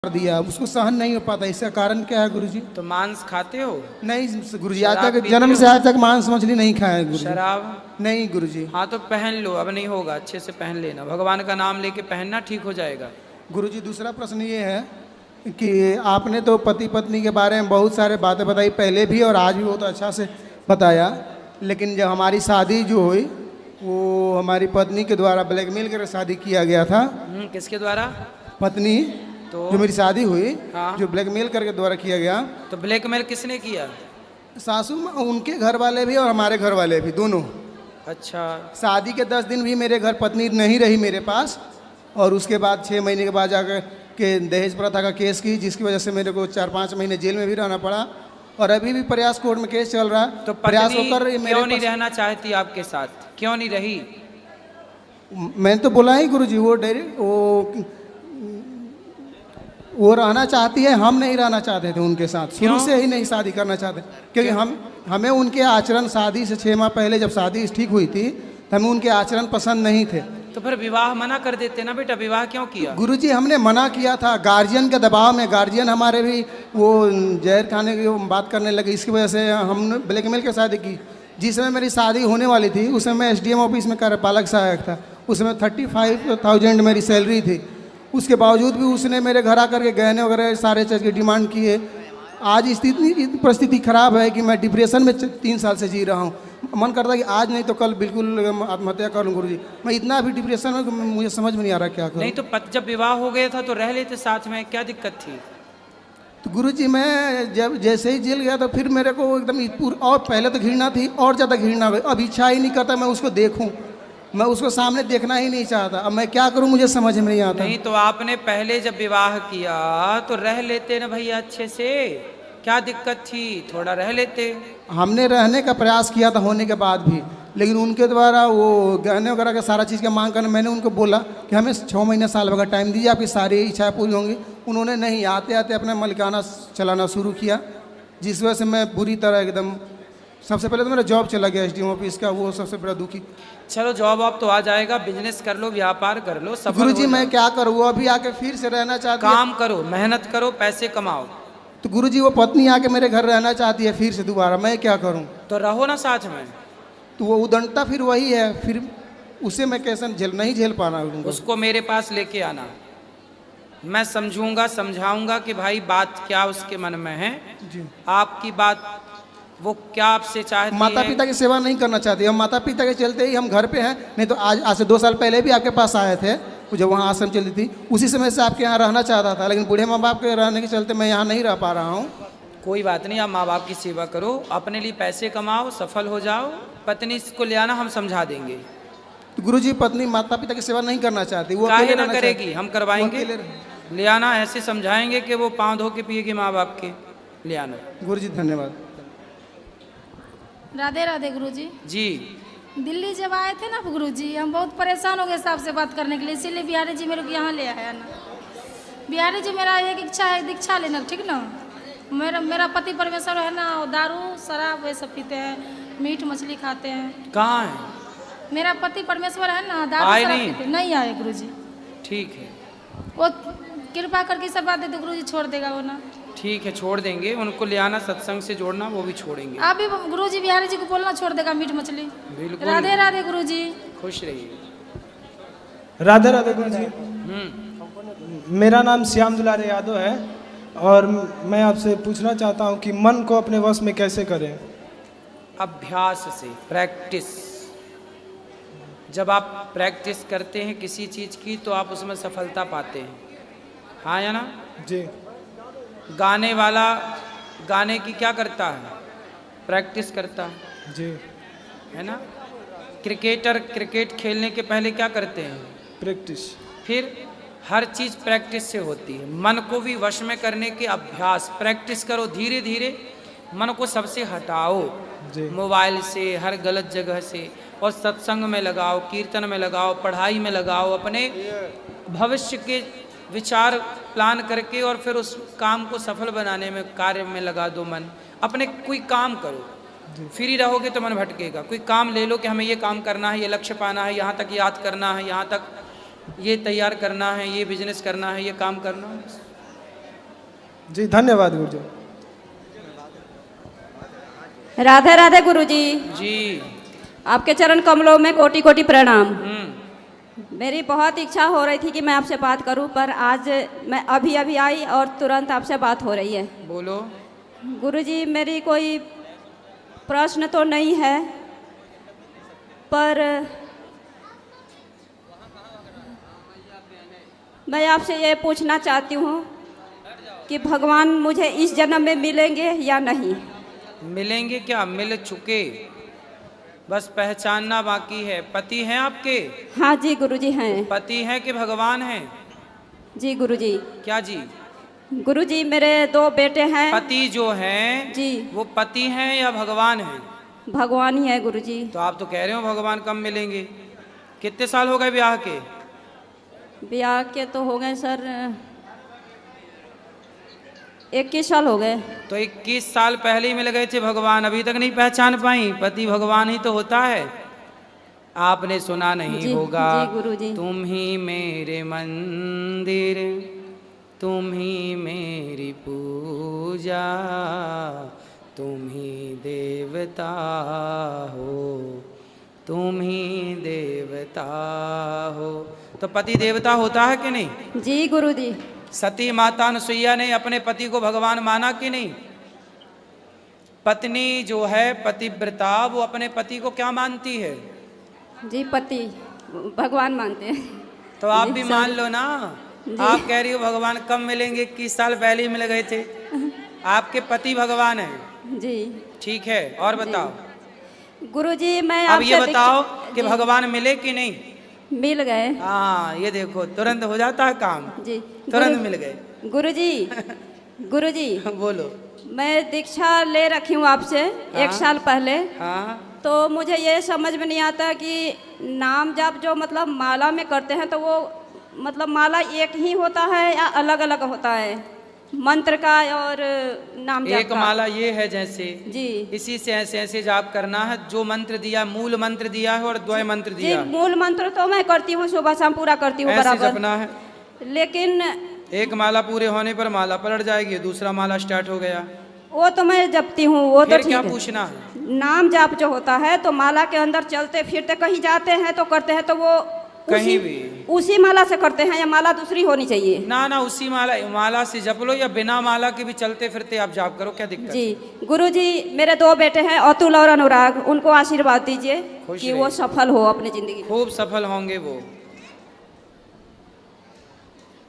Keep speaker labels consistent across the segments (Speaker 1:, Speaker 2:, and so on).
Speaker 1: कर दिया, उसको सहन नहीं हो पाता। इसका कारण क्या है गुरुजी?
Speaker 2: तो मांस खाते हो?
Speaker 1: नहीं गुरुजी, आज
Speaker 2: शराब
Speaker 1: तक
Speaker 2: पीते
Speaker 1: जन्म
Speaker 2: हो?
Speaker 1: से आज तक मांस मछली नहीं खाया है गुरुजी।
Speaker 2: शराब?
Speaker 1: नहीं गुरुजी।
Speaker 2: हाँ तो पहन लो, अब नहीं होगा, अच्छे से पहन लेना, भगवान का नाम लेके पहनना, ठीक हो जाएगा।
Speaker 1: गुरुजी दूसरा प्रश्न ये है कि आपने तो पति पत्नी के बारे में बहुत सारे बातें बताई पहले भी और आज भी बहुत अच्छा से बताया, लेकिन जब हमारी शादी जो हुई वो हमारी पत्नी के द्वारा ब्लैकमेल कर शादी किया गया था।
Speaker 2: किसके द्वारा?
Speaker 1: पत्नी
Speaker 2: तो
Speaker 1: जो मेरी शादी हुई,
Speaker 2: हाँ।
Speaker 1: जो ब्लैकमेल करके द्वारा किया गया।
Speaker 2: तो ब्लैकमेल किसने किया?
Speaker 1: सासू माँ, उनके घर वाले भी और हमारे घर वाले भी, दोनों।
Speaker 2: अच्छा।
Speaker 1: शादी के 10 दिन भी मेरे घर पत्नी नहीं रही मेरे पास, और उसके बाद 6 महीने के बाद जाकर के दहेज प्रथा का केस की, जिसकी वजह से मेरे को 4-5 महीने जेल में भी रहना पड़ा, और अभी भी प्रयास कोर्ट में केस चल रहा है।
Speaker 2: तो
Speaker 1: प्रयास
Speaker 2: पत्नी
Speaker 1: होकर
Speaker 2: क्यों नहीं रहना चाहती आपके साथ, क्यों नहीं रही?
Speaker 1: मैंने तो बोला ही गुरुजी, वो रहना चाहती है, हम नहीं रहना चाहते थे उनके साथ, शुरू से ही नहीं शादी करना चाहते, क्योंकि हमें उनके आचरण, शादी से 6 माह पहले जब शादी ठीक हुई थी तो हमें उनके आचरण पसंद नहीं थे।
Speaker 2: तो फिर विवाह मना कर देते ना बेटा, विवाह क्यों किया?
Speaker 1: गुरुजी हमने मना किया था, गार्जियन के दबाव में, गार्जियन हमारे भी वो जहर खाने की बात करने लगे, इसकी वजह से हमने ब्लैकमेल के शादी की। जिस समय मेरी शादी होने वाली थी उस समय मैं SDM ऑफिस में कार्यपालक सहायक था, उस समय 35,000 मेरी सैलरी थी। उसके बावजूद भी उसने मेरे घर आकर के गहने वगैरह सारे चीज़ की डिमांड किए। आज परिस्थिति खराब है कि मैं डिप्रेशन में 3 साल से जी रहा हूँ। मन करता है कि आज नहीं तो कल बिल्कुल आत्महत्या कर लूँ गुरुजी। मैं इतना भी डिप्रेशन में कि मुझे समझ में नहीं आ रहा क्या करूँ।
Speaker 2: नहीं तो जब विवाह हो गया था तो रह लेते साथ में, क्या दिक्कत थी?
Speaker 1: तो गुरुजी मैं जब जैसे ही जेल गया तो फिर मेरे को एकदम और पहले तो घृणा थी, और ज़्यादा घृणा हुई। अब इच्छा ही नहीं करता मैं उसको देखूं, मैं उसको सामने देखना ही नहीं चाहता। अब मैं क्या करूं, मुझे समझ में नहीं आता।
Speaker 2: नहीं तो आपने पहले जब विवाह किया तो रह लेते ना भैया अच्छे से, क्या दिक्कत थी? थोड़ा रह लेते।
Speaker 1: हमने रहने का प्रयास किया था होने के बाद भी, लेकिन उनके द्वारा वो गहने वगैरह का सारा चीज़ का मांग करना, मैंने उनको बोला कि हमें 6 महीने साल भर टाइम दीजिए, आपकी सारी इच्छाएं पूरी होंगी। उन्होंने नहीं, आते आते अपना मलिकाना चलाना शुरू किया, जिस वजह से मैं बुरी तरह एकदम, सबसे पहले तो मेरा जॉब चला गया SDM ऑफिस का, वो सबसे बड़ा दुखी।
Speaker 2: चलो जॉब आप तो आ जाएगा, बिजनेस कर लो, व्यापार कर लो, सफल
Speaker 1: गुरुजी
Speaker 2: हो
Speaker 1: मैं
Speaker 2: जाओ।
Speaker 1: क्या करूँ, वो अभी आके फिर से रहना चाहती है।
Speaker 2: काम करो, मेहनत करो, पैसे कमाओ।
Speaker 1: तो गुरुजी वो पत्नी आके मेरे घर रहना चाहती है फिर से दोबारा, मैं क्या करूं?
Speaker 2: तो रहो ना साथ में।
Speaker 1: तो वो उदंडता फिर वही है, फिर उसे मैं कैसे नहीं झेल पाना उनको।
Speaker 2: उसको मेरे पास लेके आना, मैं समझूंगा, समझाऊंगा कि भाई बात क्या उसके मन में है
Speaker 1: जी।
Speaker 2: आपकी बात वो क्या आपसे चाहती
Speaker 1: माता
Speaker 2: है।
Speaker 1: पिता की सेवा नहीं करना चाहती, हम माता पिता के चलते ही हम घर पे हैं। नहीं तो आज से 2 साल पहले भी आपके पास आए थे, जब वहाँ आश्रम चलती थी, उसी समय से आपके यहाँ रहना चाहता था, लेकिन बूढ़े माँ बाप के रहने के चलते मैं यहाँ नहीं रह पा रहा हूँ।
Speaker 2: कोई बात नहीं, आप माँ बाप की सेवा करो, अपने लिए पैसे कमाओ, सफल हो जाओ, पत्नी को ले आना, हम समझा देंगे।
Speaker 1: तो गुरुजी पत्नी माता पिता की सेवा नहीं करना चाहती, वो
Speaker 2: काहे
Speaker 1: अकेले
Speaker 2: ना
Speaker 1: रहना
Speaker 2: करेगी,
Speaker 1: चाहती।
Speaker 2: हम करवाएंगे।
Speaker 1: वो अकेले
Speaker 2: ले आना, ऐसे समझाएंगे कि वो पाँव धो के पिएगी माँ बाप के, ले आना।
Speaker 1: गुरुजी धन्यवाद।
Speaker 3: राधे राधे गुरुजी।
Speaker 2: जी।
Speaker 3: दिल्ली जब आए थे ना गुरुजी, हम बहुत परेशान हो गए साहब से बात करने के लिए, इसीलिए बिहारी जी मेरे को यहाँ ले आया ना। बिहारी जी मेरा एक इच्छा है, दीक्षा लेना, ठीक ना। मेरा पति परमेश्वर है ना, वो दारू शराब ये सब पीते हैं, मीट मछली खाते हैं।
Speaker 2: कहाँ है?
Speaker 3: मेरा पति परमेश्वर है ना, दारू
Speaker 2: आए
Speaker 3: शराब
Speaker 2: नहीं?
Speaker 3: पीते नहीं आए गुरुजी।
Speaker 2: ठीक है,
Speaker 3: वो कृपा करके सब बात दे दो गुरुजी, छोड़ देगा वो ना।
Speaker 2: ठीक है, छोड़ देंगे, उनको ले आना, सत्संग से जोड़ना, वो भी छोड़ेंगे।
Speaker 3: आप भी गुरुजी बिहारी जी को बोलना, छोड़ देगा मीट मछली।
Speaker 2: बिल्कुल।
Speaker 3: राधे राधे गुरुजी।
Speaker 2: खुश रहिए।
Speaker 4: राधे राधे गुरुजी। मेरा नाम श्याम दुलारे यादव है और मैं आपसे पूछना चाहता हूं कि मन को अपने वश में कैसे करें?
Speaker 2: अभ्यास से, प्रैक्टिस। जब आप प्रैक्टिस करते हैं किसी चीज़ की तो आप उसमें सफलता पाते हैं, हाँ या ना?
Speaker 4: जी।
Speaker 2: गाने वाला गाने की क्या करता है? प्रैक्टिस करता है,
Speaker 4: जी।
Speaker 2: है ना? क्रिकेटर क्रिकेट खेलने के पहले क्या करते हैं?
Speaker 4: प्रैक्टिस।
Speaker 2: फिर हर चीज़ प्रैक्टिस से होती है। मन को भी वश में करने के अभ्यास, प्रैक्टिस करो, धीरे धीरे मन को सबसे हटाओ, मोबाइल से, हर गलत जगह से, और सत्संग में लगाओ, कीर्तन में लगाओ, पढ़ाई में लगाओ, अपने भविष्य के विचार प्लान करके और फिर उस काम को सफल बनाने में कार्य में लगा दो मन। अपने कोई काम करो, फ्री रहोगे तो मन भटकेगा। कोई काम ले लो कि हमें ये काम करना है, ये लक्ष्य पाना है, यहाँ तक याद करना है, यहाँ तक ये तैयार करना है, ये बिजनेस करना है, ये काम करना है।
Speaker 4: जी धन्यवाद गुरुजी।
Speaker 5: राधे राधे गुरुजी,
Speaker 2: जी।
Speaker 5: आपके चरण कमलों में कोटि कोटि प्रणाम। मेरी बहुत इच्छा हो रही थी कि मैं आपसे बात करूं, पर आज मैं अभी अभी आई और तुरंत आपसे बात हो रही है।
Speaker 2: बोलो।
Speaker 5: गुरुजी, मेरी कोई प्रश्न तो नहीं है, पर मैं आपसे ये पूछना चाहती हूँ कि भगवान मुझे इस जन्म में मिलेंगे या नहीं?
Speaker 2: मिलेंगे क्या, मिल चुके, बस पहचानना बाकी है। पति हैं आपके?
Speaker 5: हाँ जी गुरुजी हैं।
Speaker 2: पति हैं कि भगवान हैं?
Speaker 5: जी गुरुजी।
Speaker 2: क्या जी?
Speaker 5: गुरुजी, मेरे 2 बेटे हैं।
Speaker 2: पति जो हैं
Speaker 5: जी,
Speaker 2: वो पति हैं या भगवान हैं?
Speaker 5: भगवान ही है गुरुजी।
Speaker 2: तो आप तो कह रहे हो भगवान कब मिलेंगे। कितने साल हो गए ब्याह के?
Speaker 5: ब्याह के तो हो गए सर 21 साल हो गए।
Speaker 2: तो 21 साल पहले ही मिल गए थे भगवान, अभी तक नहीं पहचान पाई? पति भगवान ही तो होता है। आपने सुना नहीं
Speaker 5: जी,
Speaker 2: होगा,
Speaker 5: जी गुरुजी।
Speaker 2: तुम ही मेरे मंदिर, तुम ही मेरी पूजा, तुम ही देवता हो, तुम ही देवता हो। तो पति देवता होता है कि नहीं?
Speaker 5: जी गुरुजी।
Speaker 2: सती माता अनुसुईया ने अपने पति को भगवान माना कि नहीं? पत्नी जो है पतिव्रता, वो अपने पति को क्या मानती है?
Speaker 5: जी पति भगवान मानते हैं।
Speaker 2: तो आप
Speaker 5: जी,
Speaker 2: भी
Speaker 5: सर।
Speaker 2: मान लो ना। आप कह रही हो भगवान कब मिलेंगे, 21 साल पहले ही मिल गए थे। आपके पति भगवान हैं।
Speaker 5: जी
Speaker 2: ठीक है, और बताओ।
Speaker 5: गुरुजी, मैं
Speaker 2: अब
Speaker 5: आपसे
Speaker 2: ये बताओ कि
Speaker 5: जी,
Speaker 2: भगवान मिले कि नहीं?
Speaker 5: मिल गए।
Speaker 2: हाँ, ये देखो तुरंत हो जाता है काम।
Speaker 5: जी
Speaker 2: तुरंत मिल गए।
Speaker 5: गुरुजी। गुरुजी,
Speaker 2: बोलो।
Speaker 5: मैं दीक्षा ले रखी हूँ आपसे 1 साल पहले।
Speaker 2: हाँ,
Speaker 5: तो मुझे ये समझ में नहीं आता कि नाम जाप जो मतलब माला में करते हैं, तो वो मतलब माला एक ही होता है या अलग अलग होता है? मंत्र का और नाम जाप
Speaker 2: एक
Speaker 5: का?
Speaker 2: माला ये है जैसे
Speaker 5: जी
Speaker 2: इसी से ऐसे ऐसे जाप करना है। जो मंत्र दिया, मूल मंत्र दिया है और द्वय मंत्र
Speaker 5: जी,
Speaker 2: दिया है,
Speaker 5: मूल मंत्र तो मैं करती हूँ, सुबह शाम पूरा करती हूँ
Speaker 2: ऐसे
Speaker 5: बराबर।
Speaker 2: जपना है।
Speaker 5: लेकिन
Speaker 2: एक माला पूरे होने पर माला पलट जाएगी, दूसरा माला स्टार्ट हो गया।
Speaker 5: वो तो मैं जपती हूँ, वो तो
Speaker 2: फिर
Speaker 5: ठीक
Speaker 2: क्या
Speaker 5: है।
Speaker 2: पूछना है?
Speaker 5: नाम जाप जो होता है तो माला के अंदर चलते फिरते कहीं जाते हैं तो करते हैं, तो वो
Speaker 2: कहीं
Speaker 5: उसी
Speaker 2: भी
Speaker 5: उसी माला से करते हैं या माला दूसरी होनी चाहिए?
Speaker 2: ना ना, उसी माला से जप लो, या बिना माला के भी चलते फिरते आप जाप करो, क्या दिक्कत है?
Speaker 5: जी गुरुजी, मेरे 2 बेटे हैं अतुल और अनुराग, उनको आशीर्वाद दीजिए
Speaker 2: खुश
Speaker 5: कि
Speaker 2: रहिए।
Speaker 5: वो सफल हो अपनी जिंदगी में।
Speaker 2: खूब सफल होंगे वो।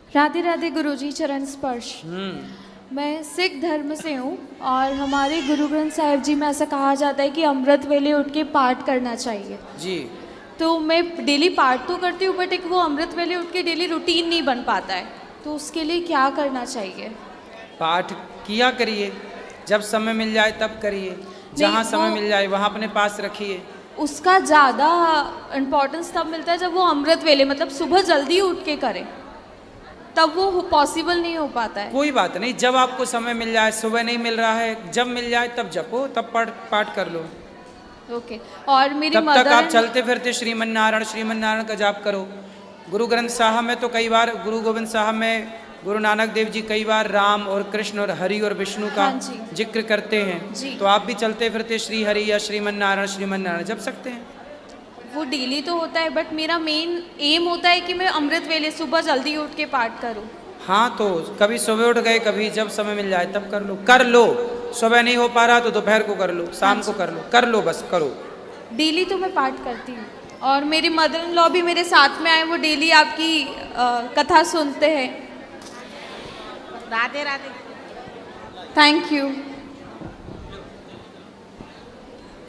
Speaker 6: राधे राधे गुरुजी, चरण स्पर्श। मैं सिख धर्म से हूँ और हमारे गुरु ग्रंथ साहिब जी में ऐसा कहा जाता है कि अमृत वेले उठ के पाठ करना चाहिए।
Speaker 2: जी।
Speaker 6: तो मैं डेली पाठ तो करती हूँ, बट एक वो अमृत वेले उठ के डेली रूटीन नहीं बन पाता है, तो उसके लिए क्या करना चाहिए?
Speaker 2: पाठ किया करिए, जब समय मिल जाए तब करिए, जहाँ समय
Speaker 6: वो-
Speaker 2: मिल जाए वहाँ अपने पास रखिए।
Speaker 6: उसका ज़्यादा इम्पोर्टेंस तब मिलता है जब वो अमृत वेले मतलब सुबह जल्दी उठ के करें, तब वो पॉसिबल नहीं हो पाता है।
Speaker 2: कोई बात नहीं, जब आपको समय मिल जाए, सुबह नहीं मिल रहा है, जब मिल जाए तब जपो, तब पाठ कर लो।
Speaker 6: ओके। और मेरी
Speaker 2: तब तक आप
Speaker 6: मदर
Speaker 2: चलते फिरते श्रीमन नारायण का जाप करो। गुरु ग्रंथ साहब में तो कई बार, गुरु गोविंद साहब में गुरु नानक देव जी कई बार राम और कृष्ण और हरि और विष्णु का
Speaker 6: हाँ जी।
Speaker 2: जिक्र करते हैं,
Speaker 6: जी।
Speaker 2: तो आप भी चलते फिरते श्री हरि या श्रीमन नारायण जप सकते हैं।
Speaker 6: वो डेली तो होता है, बट मेरा मेन एम होता है कि मैं अमृत वेले सुबह जल्दी उठ के पाठ करूं।
Speaker 2: हाँ, तो कभी सुबह उठ गए, कभी जब समय मिल जाए तब कर लो। सुबह नहीं हो पा रहा तो दोपहर को कर लो, शाम को कर लो, बस करो।
Speaker 6: डेली तो मैं पाठ करती हूँ, और मेरे मदर इन लॉ भी मेरे साथ में आए, वो डेली आपकी कथा सुनते हैं।
Speaker 5: राधे राधे।
Speaker 6: Thank you.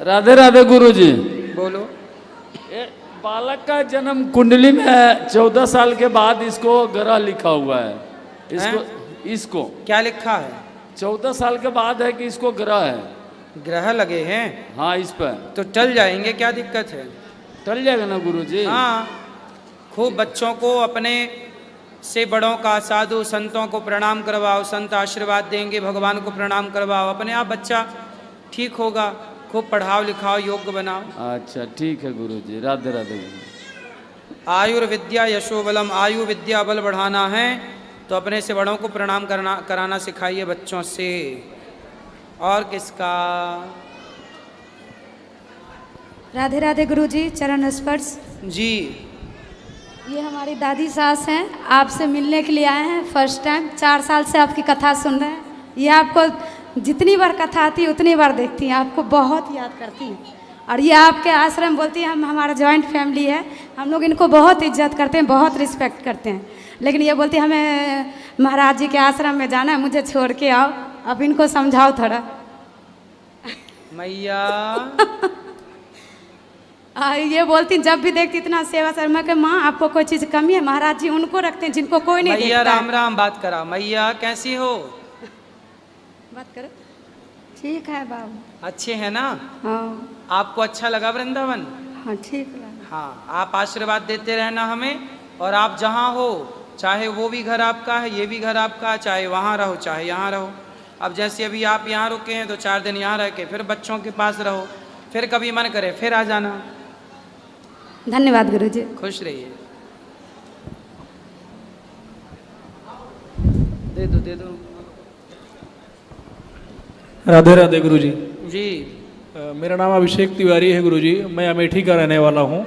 Speaker 7: राधे राधे गुरुजी।
Speaker 2: बोलो।
Speaker 7: बालक का जन्म कुंडली में 14 साल के बाद इसको ग्रह लिखा हुआ है। इसको
Speaker 2: क्या लिखा है?
Speaker 7: 14 साल के बाद है कि इसको ग्रह है।
Speaker 2: ग्रह लगे हैं?
Speaker 7: हाँ, इस पर
Speaker 2: तो टल जाएंगे, क्या दिक्कत है?
Speaker 7: टल जाएगा ना गुरुजी?
Speaker 2: हाँ, खूब बच्चों को अपने से बड़ों का, साधु संतों को प्रणाम करवाओ, संत आशीर्वाद देंगे, भगवान को प्रणाम करवाओ, अपने आप बच्चा ठीक होगा। खूब पढ़ाओ लिखाओ, योग्य बनाओ।
Speaker 7: अच्छा ठीक है गुरुजी, राधे राधे गुरुजी।
Speaker 2: आयुर्विद्या यशो बलम, आयु विद्या बल बढ़ाना है तो अपने से बड़ों को प्रणाम कराना सिखाइए बच्चों से। और किसका?
Speaker 8: राधे राधे गुरुजी, चरण स्पर्श।
Speaker 2: जी।
Speaker 8: ये हमारी दादी सास हैं, आपसे मिलने के लिए आए हैं फर्स्ट टाइम। 4 साल से आपकी कथा सुन रहे हैं। ये आपको जितनी बार कथा आती है उतनी बार देखती हैं, आपको बहुत याद करती हैं। और ये आपके आश्रम बोलती है हम हमारा जॉइंट फैमिली है, हम लोग इनको बहुत इज्जत करते हैं, बहुत रिस्पेक्ट करते हैं। लेकिन ये बोलती है हमें महाराज जी के आश्रम में जाना है, मुझे छोड़ के आओ। अब इनको समझाओ थोड़ा।
Speaker 2: मैया
Speaker 8: ये बोलती जब भी देखती इतना सेवा शर्मा के माँ आपको कोई चीज़ कमी है, महाराज जी उनको रखते हैं जिनको कोई नहीं
Speaker 2: मैया।
Speaker 8: देखता
Speaker 2: राम राम बात करा। मैया कैसी हो?
Speaker 8: बात करो। ठीक है बाबू।
Speaker 2: अच्छे हैं ना?
Speaker 8: हाँ
Speaker 2: आपको अच्छा लगा वृंदावन?
Speaker 8: हाँ ठीक लगा।
Speaker 2: हाँ, आप आशीर्वाद देते रहना हमें। और आप जहाँ हो, चाहे वो भी घर आपका है, ये भी घर आपका है, चाहे वहाँ रहो चाहे यहाँ रहो। अब जैसे अभी आप यहाँ रुके हैं तो 4 दिन यहाँ रह के फिर बच्चों के पास रहो, फिर कभी मन करे फिर आ जाना।
Speaker 8: धन्यवाद गुरुजी।
Speaker 2: खुश रहिए। दे दो दे दो।
Speaker 9: राधे राधे गुरुजी।
Speaker 2: जी।
Speaker 9: मेरा नाम अभिषेक तिवारी है गुरुजी, मैं अमेठी का रहने वाला हूँ।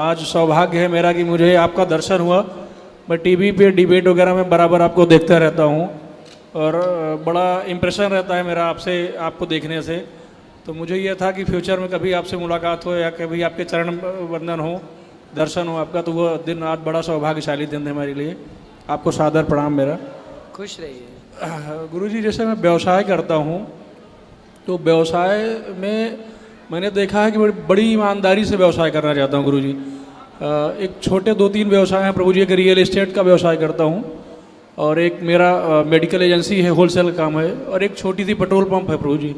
Speaker 9: आज सौभाग्य है मेरा कि मुझे आपका दर्शन हुआ। मैं टीवी पे डिबेट वगैरह में बराबर आपको देखता रहता हूँ और बड़ा इम्प्रेशन रहता है मेरा आपसे, आपको देखने से। तो मुझे यह था कि फ्यूचर में कभी आपसे मुलाकात हो या कभी आपके चरण वंदन हो, दर्शन हो आपका, तो वह दिन आज बड़ा सौभाग्यशाली दिन है मेरे लिए। आपको सादर प्रणाम मेरा।
Speaker 2: खुश रहिए।
Speaker 9: गुरुजी, जैसे मैं व्यवसाय करता हूँ तो व्यवसाय में मैंने देखा है कि बड़ी ईमानदारी से व्यवसाय करना चाहता हूँ गुरुजी। एक छोटे 2-3 व्यवसाय हैं प्रभु जी। एक रियल एस्टेट का व्यवसाय करता हूँ और एक मेरा मेडिकल एजेंसी है, होलसेल काम है, और एक छोटी सी पेट्रोल पंप है प्रभु जी।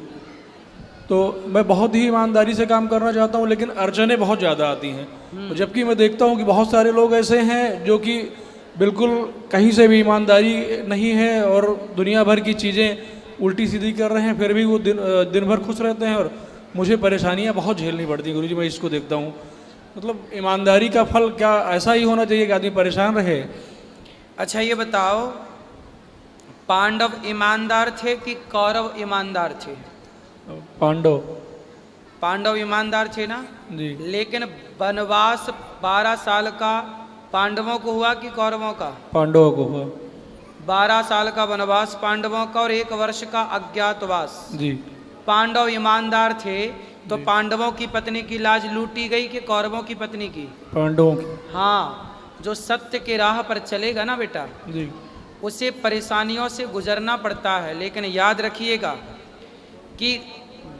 Speaker 9: तो मैं बहुत ही ईमानदारी से काम करना चाहता हूँ, लेकिन अर्जनें बहुत ज़्यादा आती हैं। जबकि मैं देखता हूँ कि बहुत सारे लोग ऐसे हैं जो कि बिल्कुल कहीं से भी ईमानदारी नहीं है और दुनिया भर की चीज़ें उल्टी सीधी कर रहे हैं, फिर भी वो दिन भर खुश रहते हैं और मुझे परेशानियाँ बहुत झेलनी पड़ती हैं गुरुजी। मैं इसको देखता हूँ। मतलब ईमानदारी का फल क्या ऐसा ही होना चाहिए कि आदमी परेशान रहे?
Speaker 2: अच्छा ये बताओ, पांडव ईमानदार थे कि कौरव ईमानदार थे? पांडव ईमानदार थे ना
Speaker 9: जी।
Speaker 2: लेकिन वनवास 12 साल का पांडवों को हुआ कि कौरवों का?
Speaker 9: पांडवों को हुआ।
Speaker 2: 12 साल का वनवास पांडवों का और 1 वर्ष का अज्ञातवास।
Speaker 9: जी।
Speaker 2: पांडव ईमानदार थे तो पांडवों की पत्नी की लाज लूटी गई कि कौरवों की पत्नी की?
Speaker 9: पांडवों की।
Speaker 2: हाँ, जो सत्य के राह पर चलेगा ना बेटा,
Speaker 9: जी,
Speaker 2: उसे परेशानियों से गुजरना पड़ता है। लेकिन याद रखिएगा कि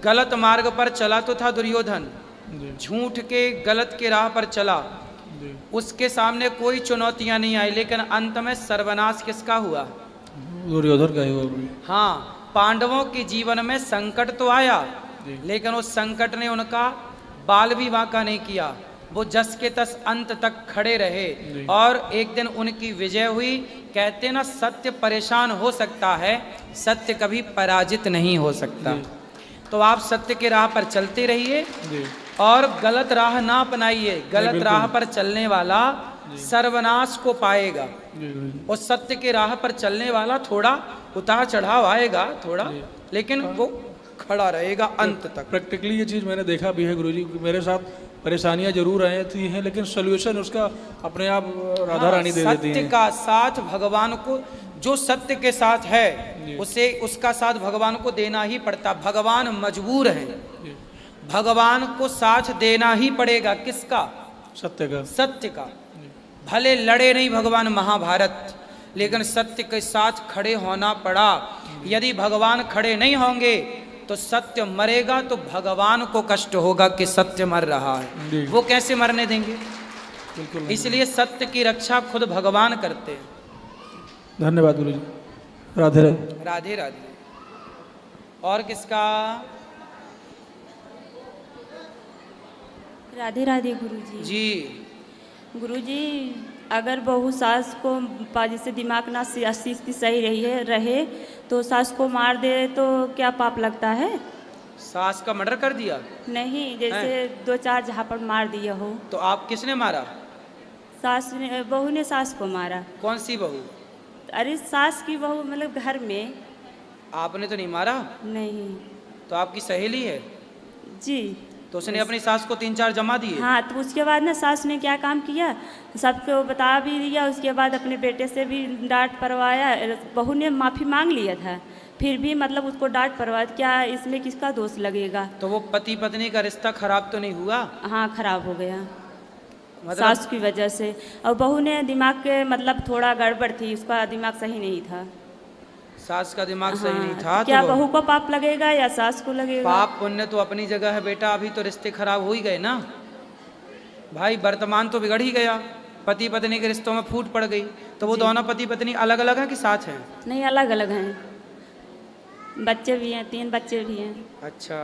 Speaker 2: गलत मार्ग पर चला तो था दुर्योधन, झूठ के गलत के राह पर चला, उसके सामने कोई चुनौतियां नहीं आई, लेकिन अंत में सर्वनाश किसका हुआ?
Speaker 9: दुर्योधन का ही हुआ।
Speaker 2: हाँ, पांडवों के जीवन में संकट तो आया, लेकिन उस संकट ने उनका बाल भी बांका नहीं किया। वो जस के तस अंत तक खड़े रहे और एक दिन उनकी विजय हुई। कहते ना, सत्य परेशान हो सकता है, सत्य कभी पराजित नहीं हो सकता। तो आप सत्य के राह पर चलते रहिए और गलत राह ना अपनाइए। गलत राह पर चलने वाला सर्वनाश को पाएगा और सत्य के राह पर चलने वाला थोड़ा उतार चढ़ाव आएगा थोड़ा, लेकिन वो खड़ा रहेगा अंत तक।
Speaker 9: प्रैक्टिकली ये चीज़ मैंने देखा भी है गुरुजी। मेरे साथ परेशानियां जरूर आई हैं, लेकिन सोल्यूशन उसका अपने आप राधा रानी दे देती हैं।
Speaker 2: सत्य का साथ भगवान को, जो सत्य के साथ है उसे उसका साथ भगवान को देना ही पड़ता। भगवान मजबूर है, भगवान को साथ देना ही पड़ेगा। किसका?
Speaker 9: सत्य का।
Speaker 2: सत्य का। भले लड़े नहीं भगवान महाभारत, लेकिन सत्य के साथ खड़े होना पड़ा। यदि भगवान खड़े नहीं होंगे तो सत्य मरेगा, तो भगवान को कष्ट होगा कि सत्य मर रहा है। वो कैसे मरने देंगे? इसलिए सत्य की रक्षा खुद भगवान करते हैं।
Speaker 9: धन्यवाद गुरुजी। राधे राधे।
Speaker 2: राधे राधे। और किसका?
Speaker 5: राधे राधे गुरुजी।
Speaker 2: जी।
Speaker 5: गुरुजी, अगर बहू सास को जैसे दिमाग ना स्थिति सही रहे तो सास को मार दे तो क्या पाप लगता है?
Speaker 2: सास का मर्डर कर दिया?
Speaker 5: नहीं, जैसे 2-4 झापड़ मार दिया हो।
Speaker 2: तो आप किसने मारा?
Speaker 5: सास ने, बहू ने सास को मारा।
Speaker 2: कौन सी बहू?
Speaker 5: अरे सास की बहू मतलब घर में।
Speaker 2: आपने तो नहीं मारा?
Speaker 5: नहीं।
Speaker 2: तो आपकी सहेली है?
Speaker 5: जी।
Speaker 2: तो उसने अपनी सास को 3-4 जमा दिए?
Speaker 5: हाँ, तो उसके बाद ना सास ने क्या काम किया, सबको बता भी दिया, उसके बाद अपने बेटे से भी डांट पड़वाया। बहू ने माफ़ी मांग लिया था, फिर भी मतलब उसको डांट पड़वा, क्या इसमें किसका दोष लगेगा?
Speaker 2: तो वो पति पत्नी का रिश्ता खराब तो नहीं हुआ?
Speaker 5: हाँ, खराब हो गया
Speaker 2: मतलब
Speaker 5: सास की वजह से। और बहू ने दिमाग के मतलब थोड़ा गड़बड़ थी, उसका दिमाग सही नहीं था।
Speaker 2: सास का दिमाग सही नहीं था।
Speaker 5: हाँ, क्या
Speaker 2: तो
Speaker 5: बहू को पाप लगेगा या सास को लगेगा?
Speaker 2: पाप पुण्य तो अपनी जगह है बेटा, अभी तो रिश्ते खराब हो ही गए ना भाई। वर्तमान तो बिगड़ ही गया, पति पत्नी के रिश्तों में फूट पड़ गई। तो वो दोनों पति पत्नी अलग अलग हैं कि साथ हैं?
Speaker 5: नहीं, अलग अलग हैं, बच्चे भी हैं, 3 बच्चे भी हैं।
Speaker 2: अच्छा।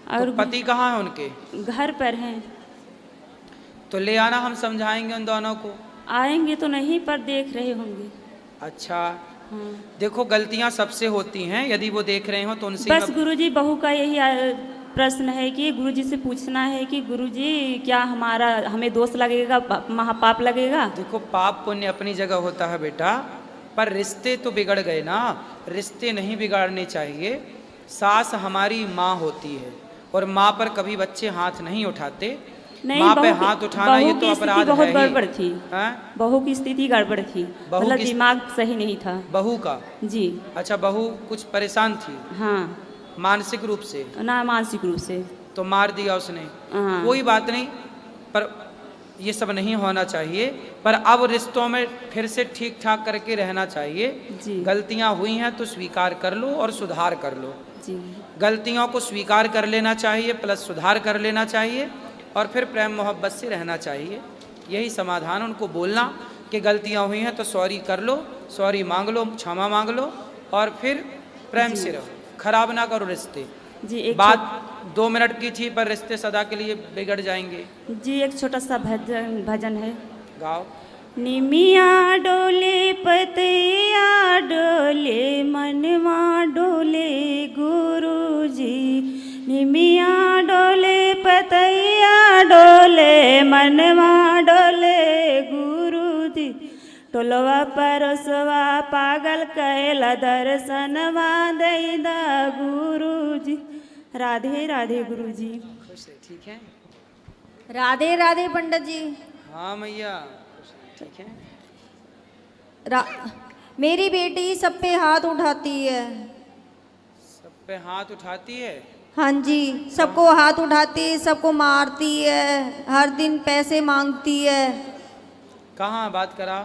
Speaker 5: और
Speaker 2: तो पति कहाँ हैं उनके?
Speaker 5: घर पर हैं।
Speaker 2: तो ले आना, हम समझाएंगे उन दोनों को।
Speaker 5: आएंगे तो नहीं, पर देख रहे होंगे।
Speaker 2: अच्छा।
Speaker 5: हाँ।
Speaker 2: देखो गलतियां सबसे होती हैं, यदि वो देख रहे हो तो उनसे
Speaker 5: बस गुरुजी बहू का यही प्रश्न है कि गुरुजी से पूछना है कि गुरुजी क्या हमें दोष लगेगा, महापाप लगेगा?
Speaker 2: देखो पाप पुण्य अपनी जगह होता है बेटा, पर रिश्ते तो बिगड़ गए ना। रिश्ते नहीं बिगाड़ने चाहिए। सास हमारी माँ होती है और माँ पर कभी बच्चे हाथ नहीं उठाते। माँ पे हाथ उठाना ये तो अपराध
Speaker 5: बहुत
Speaker 2: है
Speaker 5: गड़बड़ थी। बहू की स्थिति गड़बड़ थी, मतलब दिमाग सही नहीं था
Speaker 2: बहू का।
Speaker 5: जी।
Speaker 2: अच्छा, बहू कुछ परेशान थी?
Speaker 5: हाँ।
Speaker 2: मानसिक रूप से?
Speaker 5: ना, मानसिक रूप से।
Speaker 2: तो मार दिया उसने?
Speaker 5: हाँ।
Speaker 2: कोई बात नहीं, पर ये सब नहीं होना चाहिए। पर अब रिश्तों में फिर से ठीक ठाक करके रहना चाहिए।
Speaker 5: जी।
Speaker 2: गलतियां हुई हैं तो स्वीकार कर लो और सुधार कर लो।
Speaker 5: जी।
Speaker 2: गलतियों को स्वीकार कर लेना चाहिए प्लस सुधार कर लेना चाहिए, और फिर प्रेम मोहब्बत से रहना चाहिए। यही समाधान उनको बोलना कि गलतियां हुई हैं तो सॉरी कर लो, सॉरी मांग लो, क्षमा मांग लो, और फिर प्रेम से रहो, खराब ना करो रिश्ते।
Speaker 5: जी। एक
Speaker 2: बात 2 मिनट की थी पर रिश्ते सदा के लिए बिगड़ जाएंगे।
Speaker 5: जी, एक छोटा सा भजन है।
Speaker 2: गाओ।
Speaker 5: निमिया डोले पतैया डोले मनवा डोले गुरुजी, निमिया डोले पतैया डोले मनवा डोले गुरुजी, टोलवा परसवा पागल कैला दर्शनवा दैदा गुरुजी। राधे राधे गुरुजी।
Speaker 2: खुश है? ठीक है।
Speaker 8: राधे राधे पंडित जी।
Speaker 2: हाँ मैया, ठीक है।
Speaker 8: मेरी बेटी सब पे हाथ उठाती है।
Speaker 2: सब पे हाथ उठाती है?
Speaker 8: हाँ जी, सबको हाथ उठाती है, सबको मारती है, हर दिन पैसे मांगती है।
Speaker 2: कहाँ बात करा?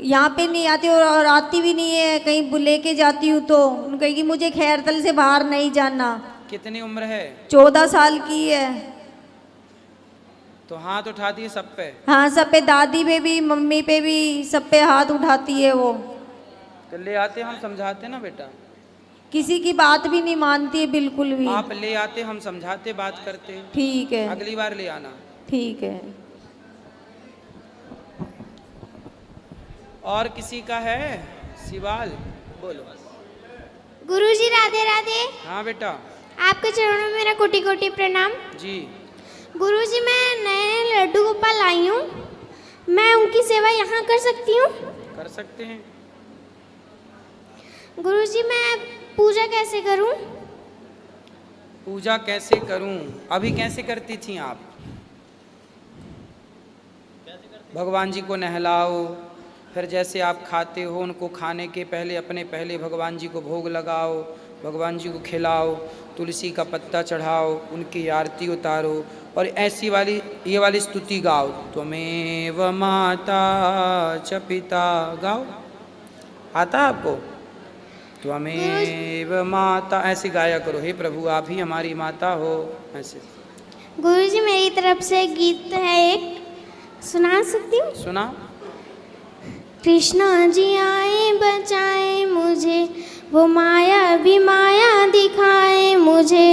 Speaker 8: यहाँ पे नहीं आती और आती भी नहीं है। कहीं लेके जाती हूँ तो कहेगी मुझे खैरतल से बाहर नहीं जाना।
Speaker 2: कितनी उम्र है?
Speaker 8: 14 साल की है।
Speaker 2: तो हाथ उठाती है सब पे?
Speaker 8: हाँ, सब पे, दादी पे भी, मम्मी पे भी, सब पे हाथ उठाती है वो।
Speaker 2: तो ले आते, हम समझाते ना बेटा।
Speaker 8: किसी की बात भी नहीं मानती है बिल्कुल भी।
Speaker 2: आप ले आते, हम समझाते, बात करते।
Speaker 8: ठीक है,
Speaker 2: अगली बार ले आना।
Speaker 8: ठीक है।
Speaker 2: और किसी का है सवाल? बोलो।
Speaker 10: गुरुजी राधे राधे।
Speaker 2: हाँ बेटा।
Speaker 10: आपके चरणों में मेरा कोटि कोटि प्रणाम।
Speaker 2: जी।
Speaker 10: गुरुजी, मैं नए लड्डू गोपाल आई हूँ, मैं उनकी सेवा यहाँ कर सकती हूँ?
Speaker 2: कर सकते हैं।
Speaker 10: गुरुजी, मैं पूजा कैसे करूँ?
Speaker 2: पूजा कैसे करूँ? अभी कैसे करती थी आप? भगवान जी को नहलाओ, फिर जैसे आप खाते हो उनको खाने के पहले अपने पहले भगवान जी को भोग लगाओ, भगवान जी को खिलाओ, तुलसी का पत्ता चढ़ाओ, उनकी आरती उतारो, और ऐसी वाली ये वाली स्तुति गाओ। त्वमेव माता च पिता, गाओ। आता आपको? त्वमेव माता, ऐसे गाया करो। हे प्रभु आप ही हमारी माता हो, ऐसे।
Speaker 10: गुरुजी, मेरी तरफ से गीत है एक, सुना सकती हूँ?
Speaker 2: सुना।
Speaker 10: कृष्णा जी आए बचाए मुझे, वो माया भी माया दिखाए मुझे,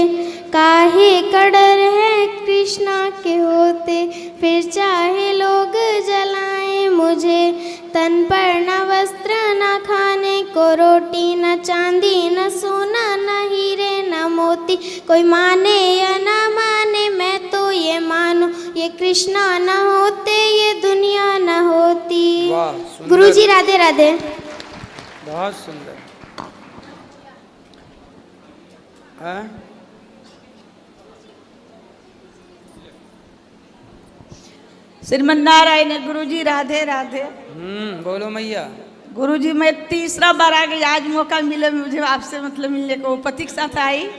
Speaker 10: काहे कड़र है कृष्णा के होते, फिर चाहे लोग जलाएं मुझे। तन पर न वस्त्र न खाने को रोटी, न चांदी न सोना न हीरे न मोती, कोई माने या ना माने मैं तो ये मानूं, ये के कृष्णा न होते ये दुनिया न होती।
Speaker 2: वाह, सुंदर।
Speaker 10: गुरुजी राधे राधे।
Speaker 2: बहुत सुंदर। हाँ?
Speaker 11: श्रीमन नारायण गुरुजी राधे राधे।
Speaker 2: बोलो मैया।
Speaker 11: गुरुजी मैं तीसरा बार आ गई, आज मौका मिले मुझे आपसे मतलब मिलने को। पति के साथ आई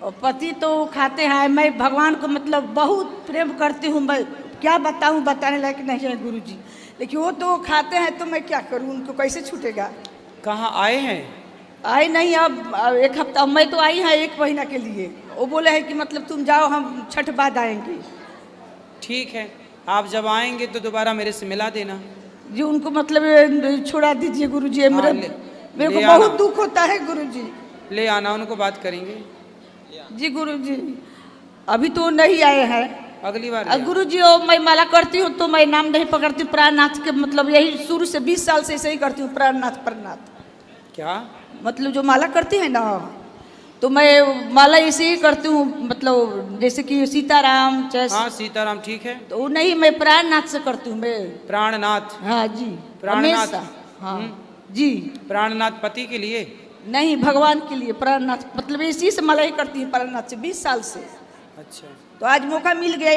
Speaker 11: और पति तो खाते हैं, मैं भगवान को मतलब बहुत प्रेम करती हूँ, मैं क्या बताऊँ, बताने लायक नहीं है गुरुजी। लेकिन वो तो खाते हैं तो मैं क्या करूँ, उनको कैसे छूटेगा।
Speaker 2: कहाँ आए हैं?
Speaker 11: आई नहीं, अब एक हफ्ता, मैं तो आई है 1 महीना के लिए। वो बोले है कि मतलब तुम जाओ, हम छठ बाद आएंगे।
Speaker 2: ठीक है, आप जब आएंगे तो दोबारा मेरे से मिला देना
Speaker 11: जी। उनको मतलब छोड़ा दीजिए गुरुजी, मेरे को बहुत दुख होता है गुरुजी।
Speaker 2: ले आना, उनको बात करेंगे।
Speaker 11: जी गुरुजी, अभी तो नहीं आए हैं,
Speaker 2: अगली बार
Speaker 11: गुरुजी। मैं माला करती हूँ तो मैं नाम नहीं पकड़ती, प्राणनाथ के मतलब यही शुरू से 20 साल से ऐसे ही करती हूँ, प्राणनाथ प्राणनाथ।
Speaker 2: क्या
Speaker 11: मतलब जो माला करती है ना, तो मैं माला ऐसे ही करती हूँ, मतलब जैसे कि सीताराम।
Speaker 2: हाँ सीताराम ठीक है,
Speaker 11: तो नहीं, मैं प्राणनाथ से करती हूँ मैं।
Speaker 2: प्राणनाथ?
Speaker 11: हाँ जी,
Speaker 2: प्राणनाथ।
Speaker 11: हाँ जी।
Speaker 2: प्राणनाथ पति के लिए
Speaker 11: नहीं, भगवान के लिए प्राणनाथ, मतलब इसी से माला ही करती है प्राणनाथ से 20 साल से।
Speaker 2: अच्छा,
Speaker 11: तो आज मौका मिल गया।